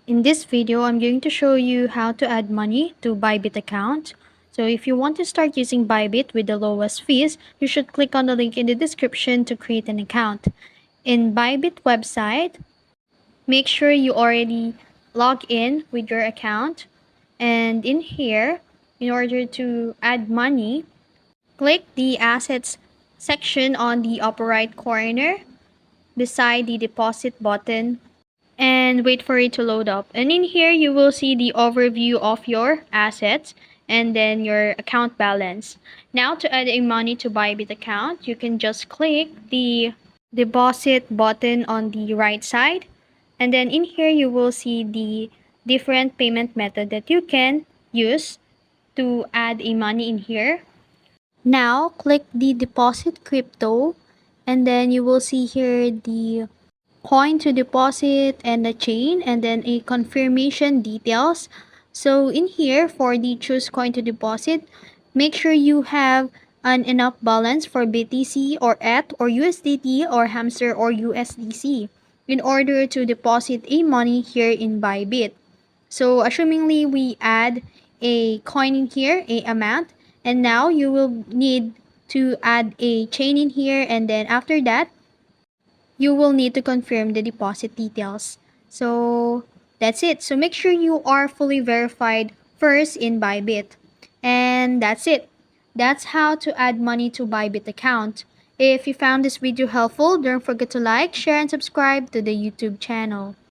In this video, I'm going to show you how to add money to Bybit account. So if you want to start using Bybit with the lowest fees, you should click on the link in the description to create an account. In Bybit website, make sure you already log in with your account. And in here, in order to add money, click the assets section on the upper right corner beside the deposit button and wait for it to load up. And in here, you will see the overview of your assets and then your account balance. Now, to add a money to Bybit account, you can just click the deposit button on the right side. And then in here, you will see the different payment method that you can use to add a money in here. Now, click the deposit crypto and then you will see here the coin to deposit and the chain and then a confirmation details. So in here for the choose coin to deposit, make sure you have an enough balance for BTC or ETH or USDT or Hamster or USDC in order to deposit a money here in Bybit. So assumingly we add a coin in here, a amount, and now you will need to add a chain in here, and then after that you will need to confirm the deposit details. So that's it. So make sure you are fully verified first in Bybit. And that's it. That's how to add money to Bybit account. If you found this video helpful, don't forget to like, share, and subscribe to the YouTube channel.